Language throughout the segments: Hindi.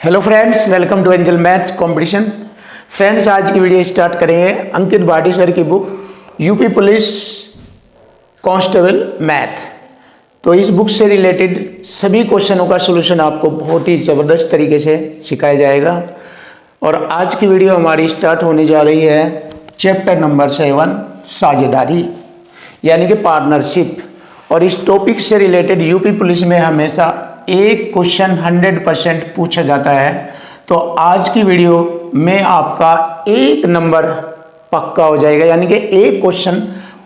Hello friends, welcome to Angel maths competition. Friends, आज की वीडियो स्टार्ट करेंगे अंकित भाटी सर की book UP police constable math. तो इस बुक से रिलेटेड सभी क्वेश्चनों का सॉल्यूशन आपको बहुत ही ज़बरदस्त तरीके से सिखाया जाएगा। और आज की वीडियो हमारी स्टार्ट होने जा रही है चैप्टर नंबर 7 साझेदारी यानी कि पार्टनरशिप। और इस टॉपिक से रिलेटेड यूपी पुलिस में हमेशा एक क्वेश्चन 100% पूछा जाता है। तो आज की वीडियो में आपका एक नंबर पक्का हो जाएगा, यानी कि एक क्वेश्चन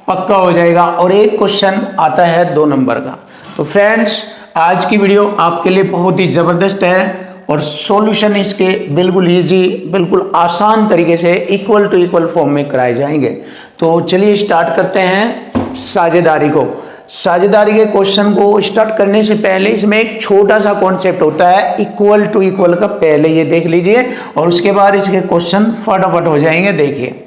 पक्का हो जाएगा और एक क्वेश्चन आता है 2 नंबर का। तो फ्रेंड्स, आज की वीडियो आपके लिए बहुत ही ज़बरदस्त है और सॉल्यूशन इसके बिल्कुल इजी, बिल्कुल आसान तरीके से इक्वल टू इक्वल फॉर्म में कराए जाएंगे। तो चलिए स्टार्ट करते हैं साझेदारी को। साझेदारी के क्वेश्चन को स्टार्ट करने से पहले इसमें एक छोटा सा कॉन्सेप्ट होता है इक्वल टू इक्वल का, पहले ये देख लीजिए और उसके बाद इसके क्वेश्चन फटाफट हो जाएंगे। देखिए,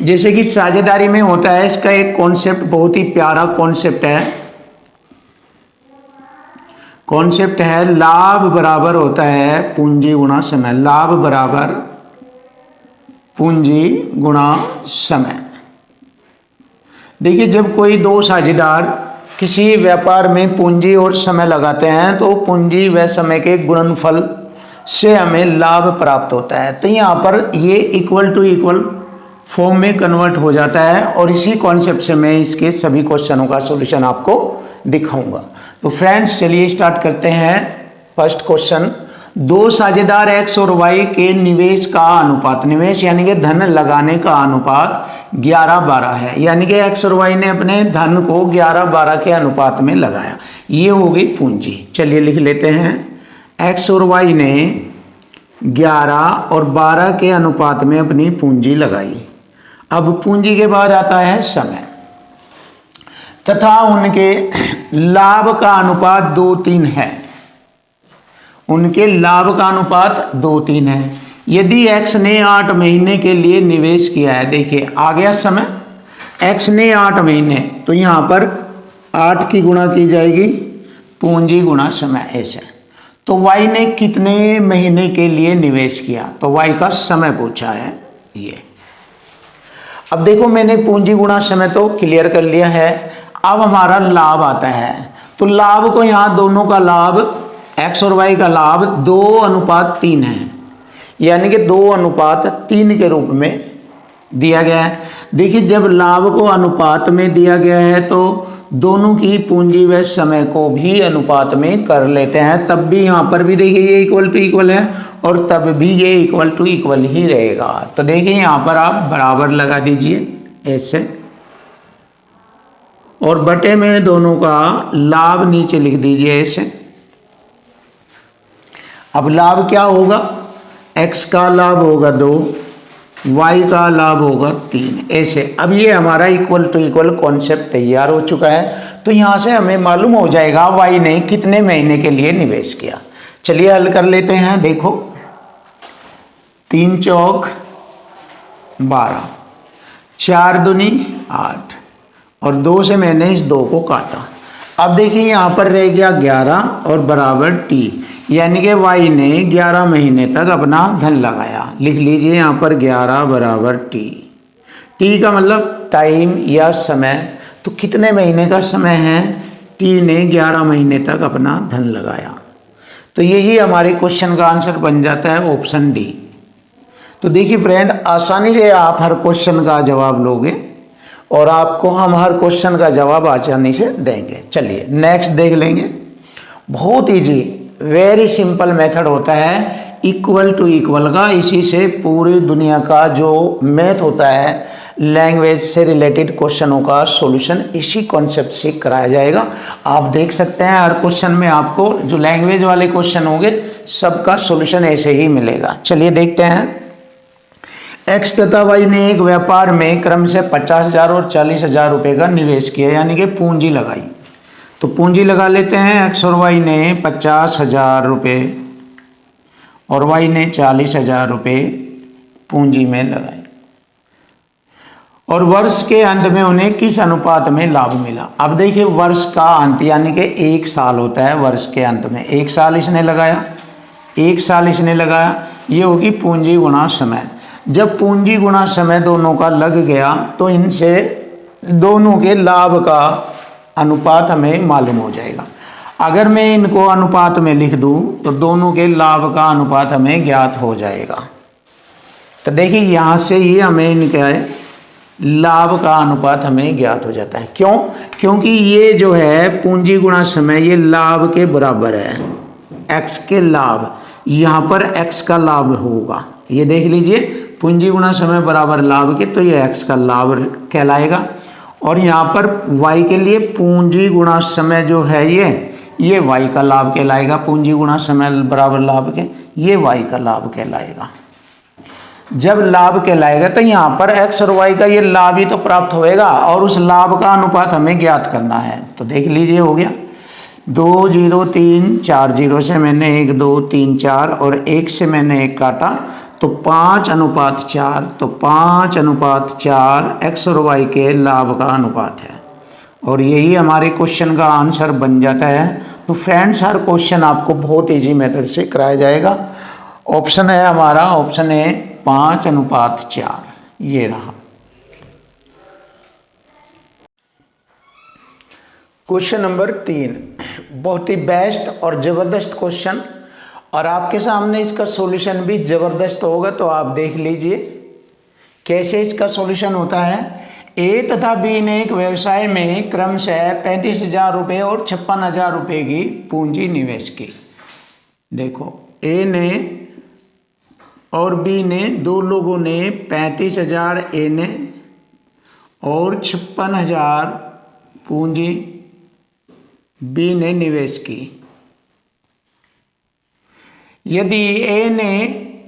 जैसे कि साझेदारी में होता है, इसका एक कॉन्सेप्ट बहुत ही प्यारा कॉन्सेप्ट है। कॉन्सेप्ट है लाभ बराबर होता है पूंजी गुणा समय। लाभ बराबर पूंजी गुणा समय। देखिए, जब कोई दो साझेदार किसी व्यापार में पूंजी और समय लगाते हैं तो पूंजी व समय के गुणनफल से हमें लाभ प्राप्त होता है। तो यहाँ पर ये इक्वल टू इक्वल फॉर्म में कन्वर्ट हो जाता है और इसी कॉन्सेप्ट से मैं इसके सभी क्वेश्चनों का सॉल्यूशन आपको दिखाऊंगा। तो फ्रेंड्स, चलिए स्टार्ट करते हैं। फर्स्ट क्वेश्चन, दो साझेदार एक्स और वाई के निवेश का अनुपात, निवेश यानी कि धन लगाने का अनुपात 11-12 है। यानी कि एक्स और वाई ने अपने धन को 11-12 के अनुपात में लगाया। ये हो गई पूंजी। चलिए लिख लेते हैं, एक्स और वाई ने 11 और 12 के अनुपात में अपनी पूंजी लगाई। अब पूंजी के बाद आता है समय तथा उनके लाभ का अनुपात 2:3 है। उनके लाभ का अनुपात 2:3 है। यदि x ने 8 महीने के लिए निवेश किया है, देखिए आ गया समय, x ने 8 महीने, तो यहाँ पर 8 की गुणा की जाएगी पूंजी गुणा समय ऐसे। तो y ने कितने महीने के लिए निवेश किया, तो y का समय पूछा है ये। अब देखो, मैंने पूंजी गुणा समय तो क्लियर कर लिया है। अब हमारा लाभ आता है, तो लाभ को यहाँ दोनों का लाभ, x और y का लाभ 2:3 है, यानी कि 2:3 के रूप में दिया गया है। देखिए, जब लाभ को अनुपात में दिया गया है तो दोनों की पूंजी व समय को भी अनुपात में कर लेते हैं। तब भी यहाँ पर भी देखिए ये इक्वल टू इक्वल है और तब भी ये इक्वल टू इक्वल ही रहेगा। तो देखिए यहाँ पर आप बराबर लगा दीजिए ऐसे और बटे में दोनों का लाभ नीचे लिख दीजिए ऐसे। अब लाभ क्या होगा, x का लाभ होगा 2, y का लाभ होगा 3 ऐसे। अब ये हमारा इक्वल टू इक्वल कॉन्सेप्ट तैयार हो चुका है। तो यहाँ से हमें मालूम हो जाएगा y ने कितने महीने के लिए निवेश किया। चलिए हल कर लेते हैं। देखो, 3 चौक 12, 4 दूनी 8 और 2 से मैंने इस 2 को काटा। अब देखिए यहाँ पर रह गया 11 और बराबर t, यानी कि y ने 11 महीने तक अपना धन लगाया। लिख लीजिए यहाँ पर 11 बराबर t। t का मतलब टाइम या समय। तो कितने महीने का समय है, t ने 11 महीने तक अपना धन लगाया। तो यही हमारे क्वेश्चन का आंसर बन जाता है ऑप्शन डी। तो देखिए फ्रेंड, आसानी से आप हर क्वेश्चन का जवाब लोगे और आपको हम हर क्वेश्चन का जवाब आसानी से देंगे। चलिए नेक्स्ट देख लेंगे। बहुत इजी, वेरी सिंपल मेथड होता है इक्वल टू इक्वल का। इसी से पूरी दुनिया का जो मैथ होता है, लैंग्वेज से रिलेटेड क्वेश्चनों का सॉल्यूशन इसी कॉन्सेप्ट से कराया जाएगा। आप देख सकते हैं हर क्वेश्चन में आपको जो लैंग्वेज वाले क्वेश्चन होंगे सबका सॉल्यूशन ऐसे ही मिलेगा। चलिए देखते हैं। x तथा y ने एक व्यापार में क्रम से 50,000 और 40,000 रुपये का निवेश किया, यानी कि पूंजी लगाई। तो पूंजी लगा लेते हैं। x और y ने 50,000 रुपये और y ने 40,000 रुपये पूंजी में लगाए और वर्ष के अंत में उन्हें किस अनुपात में लाभ मिला। अब देखिए, वर्ष का अंत यानी कि 1 साल होता है वर्ष के अंत में। 1 साल इसने लगाया, 1 साल इसने लगाया, ये होगी पूंजी गुणा समय। जब पूंजी गुणा समय दोनों का लग गया तो इनसे दोनों के लाभ का अनुपात हमें मालूम हो जाएगा। अगर मैं इनको अनुपात में लिख दूं तो दोनों के लाभ का अनुपात हमें ज्ञात हो जाएगा। तो देखिए यहाँ से ही हमें इनका लाभ का अनुपात हमें ज्ञात हो जाता है। क्यों? क्योंकि ये जो है पूंजी गुणा समय ये लाभ के बराबर है, x के लाभ, यहाँ पर x का लाभ होगा। ये देख लीजिए, पूंजी गुणा समय बराबर लाभ के, तो ये x का लाभ कहलाएगा। और यहाँ पर y के लिए पूंजी गुणा समय जो है ये y का लाभ कहलाएगा। पूंजी गुणा समय बराबर लाभ के, ये y का लाभ कहलाएगा। जब लाभ कहलाएगा तो यहाँ पर x और y का ये लाभ ही तो प्राप्त होएगा और उस लाभ का अनुपात हमें ज्ञात करना है। तो देख लीजिए, हो गया 2 0 3 4 0 से मैंने 1 2 3 4 और 1 से मैंने 1 काटा तो 5:4, तो 5:4 x और y के लाभ का अनुपात है। और यही हमारे क्वेश्चन का आंसर बन जाता है। तो फ्रेंड्स, हर क्वेश्चन आपको बहुत इजी मेथड से कराया जाएगा। ऑप्शन है हमारा, ऑप्शन है 5:4, ये रहा। क्वेश्चन नंबर 3 बहुत ही बेस्ट और ज़बरदस्त क्वेश्चन, और आपके सामने इसका सॉल्यूशन भी ज़बरदस्त होगा। तो आप देख लीजिए कैसे इसका सॉल्यूशन होता है। ए तथा बी ने एक व्यवसाय में क्रमशः 35,000 रुपये और 56,000 रुपये की पूंजी निवेश की। देखो, ए ने और बी ने, दो लोगों ने 35,000 ए ने और 56,000 पूंजी बी ने निवेश की। यदि ए ने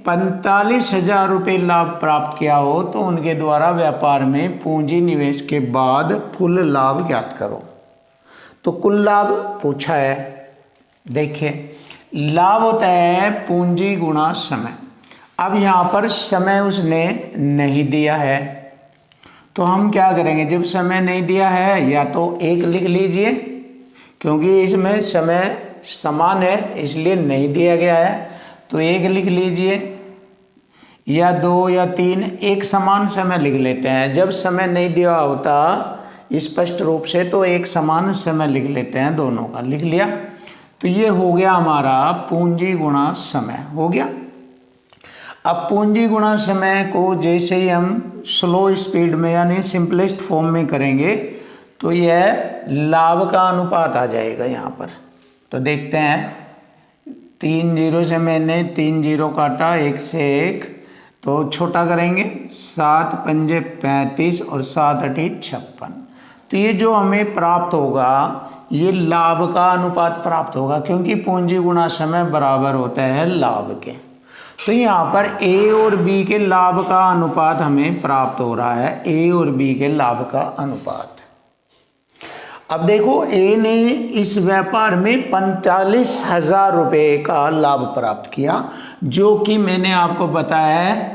45,000 रुपये लाभ प्राप्त किया हो तो उनके द्वारा व्यापार में पूंजी निवेश के बाद कुल लाभ ज्ञात करो। तो कुल लाभ पूछा है। देखिए, लाभ होता है पूंजी गुणा समय। अब यहाँ पर समय उसने नहीं दिया है, तो हम क्या करेंगे, जब समय नहीं दिया है या तो 1 लिख लीजिए, क्योंकि इसमें समय समान है इसलिए नहीं दिया गया है, तो 1 लिख लीजिए, या 2 या 3, एक समान समय लिख लेते हैं। जब समय नहीं दिया होता स्पष्ट रूप से तो एक समान समय लिख लेते हैं, दोनों का लिख लिया। तो ये हो गया हमारा पूंजी गुणा समय, हो गया। अब पूंजी गुणा समय को जैसे ही हम स्लो स्पीड में यानी सिंपलेस्ट फॉर्म में करेंगे तो यह लाभ का अनुपात आ जाएगा यहाँ पर। तो देखते हैं, 3 0 से मैंने 3 0 काटा, 1 से 1, तो छोटा करेंगे, 7 पंजे 35 और 7 8 56। तो ये जो हमें प्राप्त होगा ये लाभ का अनुपात प्राप्त होगा, क्योंकि पूंजी गुणा समय बराबर होता है लाभ के। तो यहाँ पर ए और बी के लाभ का अनुपात हमें प्राप्त हो रहा है, ए और बी के लाभ का अनुपात। अब देखो, ए ने इस व्यापार में 45,000 रुपये का लाभ प्राप्त किया, जो कि मैंने आपको बताया है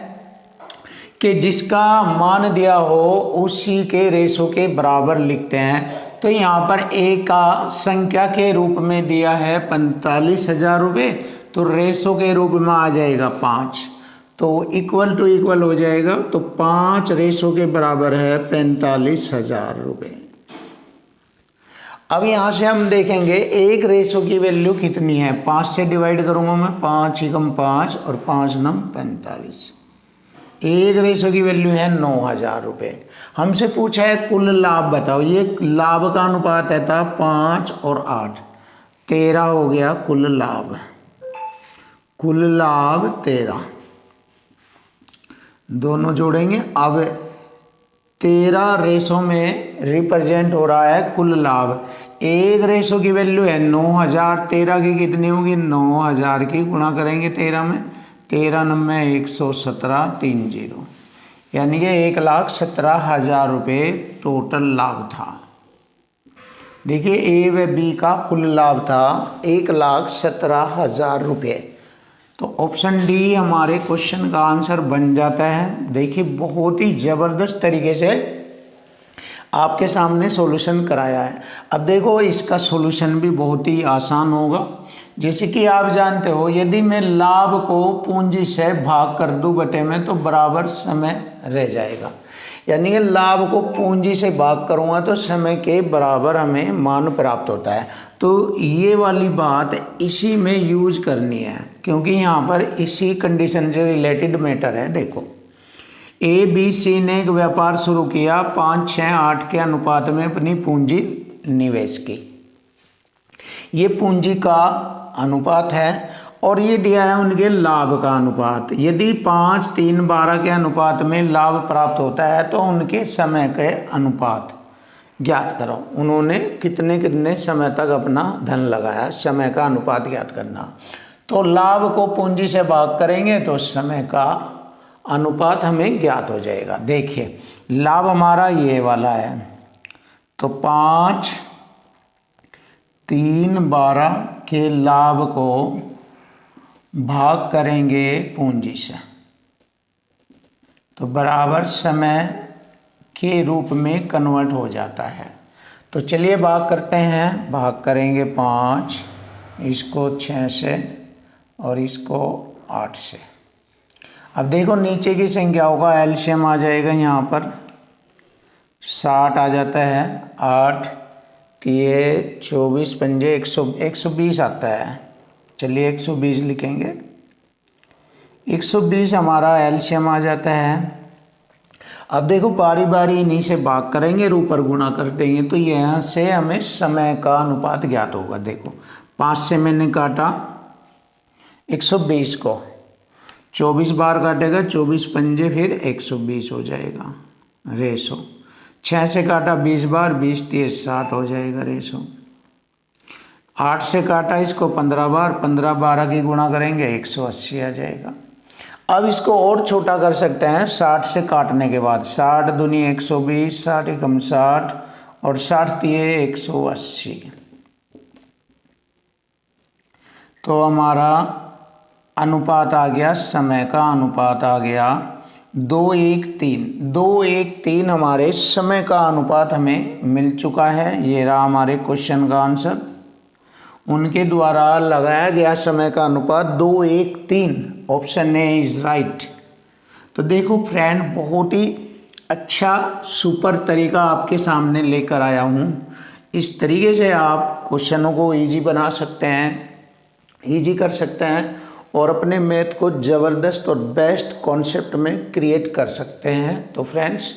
कि जिसका मान दिया हो उसी के रेशो के बराबर लिखते हैं। तो यहाँ पर ए का संख्या के रूप में दिया है 45,000 रुपये, तो रेशो के रूप में आ जाएगा 5, तो इक्वल टू इक्वल हो जाएगा। तो 5 रेशो के बराबर है 45,000 रुपये। अब यहाँ से हम देखेंगे एक रेशो की वैल्यू कितनी है। 5 से डिवाइड करूँगा मैं, 5 एकम 5 और 5 9 45। एक रेशो की वैल्यू है 9,000 रुपये। हमसे पूछा है कुल लाभ बताओ। ये लाभ का अनुपात है था 5 और 8, 13 हो गया कुल लाभ। कुल लाभ 13, दोनों जोड़ेंगे। अब 13 रेशो में रिप्रेजेंट हो रहा है कुल लाभ। एक रेशो की वैल्यू है 9,000, 13 की कितनी होगी, 9,000 की गुणा करेंगे 13 में, 13 9 117 30, यानी कि 1,17,000 रुपये टोटल लाभ था। देखिए, ए व बी का कुल लाभ था 1,17,000 रुपये। तो ऑप्शन डी हमारे क्वेश्चन का आंसर बन जाता है। देखिए, बहुत ही ज़बरदस्त तरीके से आपके सामने सॉल्यूशन कराया है। अब देखो, इसका सॉल्यूशन भी बहुत ही आसान होगा। जैसे कि आप जानते हो यदि मैं लाभ को पूंजी से भाग कर दूं बटे में तो बराबर समय रह जाएगा। यानी कि लाभ को पूंजी से भाग करूंगा तो समय के बराबर हमें मान प्राप्त होता है। तो ये वाली बात इसी में यूज करनी है क्योंकि यहाँ पर इसी कंडीशन से रिलेटेड मैटर है। देखो ए बी सी ने एक व्यापार शुरू किया, 5, 6, 8 के अनुपात में अपनी पूंजी निवेश की। ये पूंजी का अनुपात है और ये दिया है उनके लाभ का अनुपात। यदि 5, 3, 12 के अनुपात में लाभ प्राप्त होता है तो उनके समय के अनुपात ज्ञात करो। उन्होंने कितने कितने समय तक अपना धन लगाया, समय का अनुपात ज्ञात करना। तो लाभ को पूंजी से भाग करेंगे तो समय का अनुपात हमें ज्ञात हो जाएगा। देखिए लाभ हमारा ये वाला है तो 5, 3, 12 के लाभ को भाग करेंगे पूंजी से तो बराबर समय के रूप में कन्वर्ट हो जाता है। तो चलिए भाग करते हैं। भाग करेंगे 5, इसको 6 से और इसको 8 से। अब देखो नीचे की संख्या होगा, एलसीएम आ जाएगा यहाँ पर 60 आ जाता है, 8, 3, 24, 5, 120 आता है। चलिए 120 लिखेंगे। 120 हमारा एलसीएम आ जाता है। अब देखो बारी बारी इन्हीं से भाग करेंगे और ऊपर गुणा कर देंगे तो यहाँ से हमें समय का अनुपात ज्ञात होगा। देखो 5 से मैंने काटा 120 को, 24 बार काटेगा, 24 पंजे फिर 120 हो जाएगा रेशो। 6 से काटा 20 बार, 20 30 60 हो जाएगा रेशो। 8 से काटा इसको 15 बार, 15 12 की गुणा करेंगे 180 आ जाएगा। अब इसको और छोटा कर सकते हैं 60 से काटने के बाद, 60 दूनी 120, 60 एकम 60 और 60 तिये 180। तो हमारा अनुपात आ गया, समय का अनुपात आ गया 2:1:3। 2:1:3 हमारे समय का अनुपात हमें मिल चुका है। ये रहा हमारे क्वेश्चन का आंसर। उनके द्वारा लगाया गया समय का अनुपात 2:1:3। Option A is right. तो देखो फ्रेंड बहुत ही अच्छा सुपर तरीका आपके सामने लेकर आया हूँ। इस तरीके से आप क्वेश्चनों को इजी बना सकते हैं, इजी कर सकते हैं और अपने मैथ को ज़बरदस्त और बेस्ट कॉन्सेप्ट में क्रिएट कर सकते हैं। तो फ्रेंड्स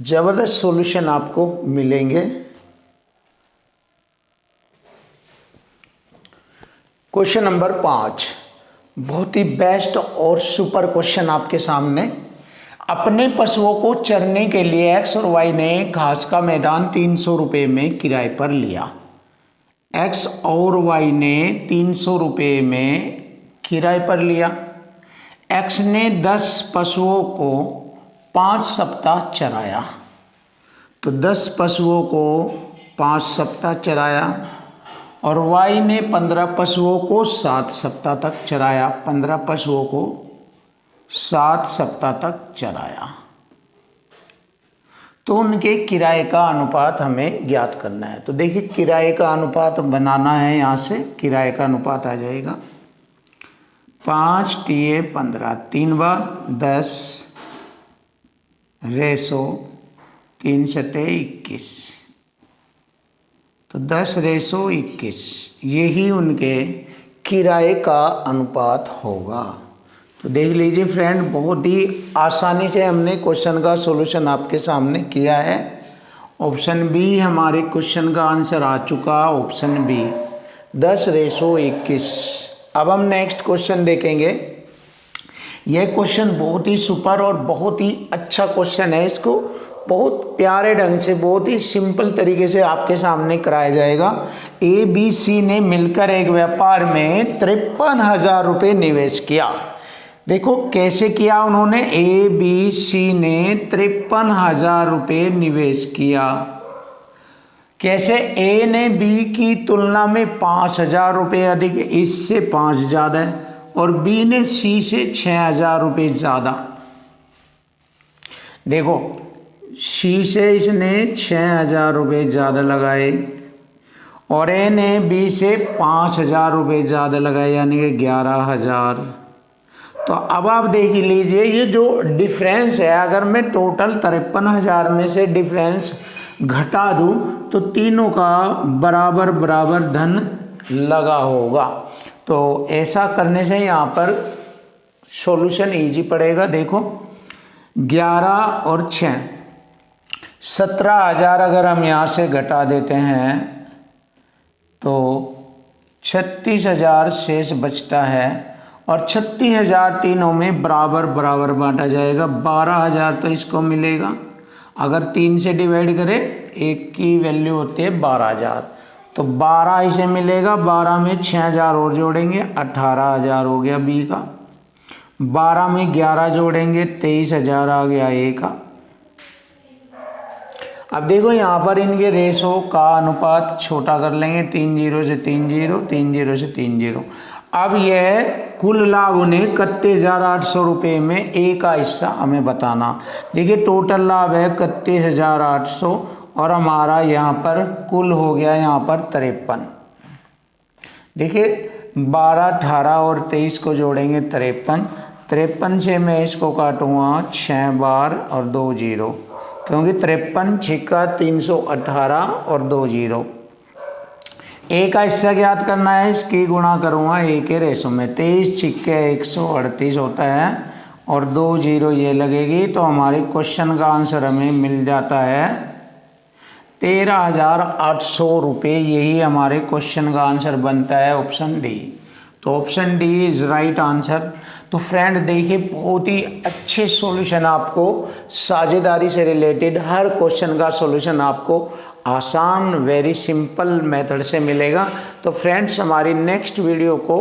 ज़बरदस्त सॉल्यूशन आपको मिलेंगे। क्वेश्चन नंबर 5 बहुत ही बेस्ट और सुपर क्वेश्चन आपके सामने। अपने पशुओं को चरने के लिए एक्स और वाई ने घास का मैदान 300 रुपये में किराए पर लिया। एक्स और वाई ने 300 रुपये में किराए पर लिया। एक्स ने 10 पशुओं को 5 सप्ताह चराया। तो 10 पशुओं को 5 सप्ताह चराया और वाई ने 15 पशुओं को 7 सप्ताह तक चराया। 15 पशुओं को 7 सप्ताह तक चराया। तो उनके किराए का अनुपात हमें ज्ञात करना है। तो देखिए किराए का अनुपात बनाना है। यहाँ से किराए का अनुपात आ जाएगा 5 तिये 15, 3 बार 10 रेशो 3 सते 21। तो 10 रेशो 21 यही उनके किराए का अनुपात होगा। तो देख लीजिए फ्रेंड बहुत ही आसानी से हमने क्वेश्चन का सॉल्यूशन आपके सामने किया है। ऑप्शन बी हमारे क्वेश्चन का आंसर आ चुका। Option B 10 ratio 21। अब हम नेक्स्ट क्वेश्चन देखेंगे। यह क्वेश्चन बहुत ही सुपर और बहुत ही अच्छा क्वेश्चन है। इसको बहुत प्यारे ढंग से बहुत ही सिंपल तरीके से आपके सामने कराया जाएगा। ए बी सी ने मिलकर एक व्यापार में 53,000 रुपये निवेश किया। देखो कैसे किया उन्होंने। ए बी सी ने 53,000 रुपये निवेश किया। कैसे? ए ने बी की तुलना में 5,000 रुपये अधिक, इससे 5 ज़्यादा है, और बी ने सी से 6,000 रुपये ज़्यादा। देखो सी से इसने 6,000 रुपये ज़्यादा लगाए और ए ने बी से 5,000 रुपये ज़्यादा लगाए यानी कि 11,000। तो अब आप देख लीजिए ये जो डिफरेंस है, अगर मैं टोटल 53,000 में से डिफरेंस घटा दूं तो तीनों का बराबर बराबर धन लगा होगा। तो ऐसा करने से यहाँ पर सॉल्यूशन इजी पड़ेगा। देखो 11 और 6, 17,000 अगर हम यहाँ से घटा देते हैं तो 36,000 शेष बचता है और 36,000 तीनों में बराबर बराबर बांटा जाएगा। 12,000 तो इसको मिलेगा, अगर 3 से डिवाइड करें, एक की वैल्यू होती है 12,000, तो 12 इसे मिलेगा। 12 में 6,000 और जोड़ेंगे, 18,000 हो गया बी का। 12 में 11 जोड़ेंगे, 23,000 आ गया ए का। अब देखो यहाँ पर इनके रेशो का अनुपात छोटा कर लेंगे, 3 0 से 3 0, 3 0 से 3 0। अब यह कुल लाभ उन्हें 31,800 रुपये में ए का हिस्सा हमें बताना। देखिए टोटल लाभ है 31,800 और हमारा यहाँ पर कुल हो गया यहाँ पर 53। देखिए 12, 18 और 23 को जोड़ेंगे 53। 53 से मैं इसको काटूँगा 6 बार और 2 0, क्योंकि 53 छिक्का 318 और 2 0। ए का हिस्सा ज्ञात करना है, इसकी गुणा करूँगा ए के रेशो में। 23 छिक्के 138 होता है और 2 0 ये लगेगी, तो हमारे क्वेश्चन का आंसर हमें मिल जाता है 13,800 रुपये। यही हमारे क्वेश्चन का आंसर बनता है, ऑप्शन डी। तो option D is right answer. तो फ्रेंड देखिए बहुत ही अच्छे सॉल्यूशन आपको साझेदारी से रिलेटेड हर क्वेश्चन का सॉल्यूशन आपको आसान वेरी सिंपल मेथड से मिलेगा। तो फ्रेंड्स हमारी नेक्स्ट वीडियो को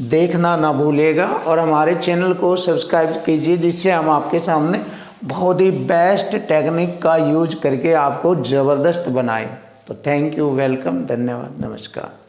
देखना ना भूलिएगा और हमारे चैनल को सब्सक्राइब कीजिए, जिससे हम आपके सामने बहुत ही बेस्ट टेक्निक का यूज करके आपको ज़बरदस्त बनाएं। तो थैंक यू, वेलकम, धन्यवाद, नमस्कार।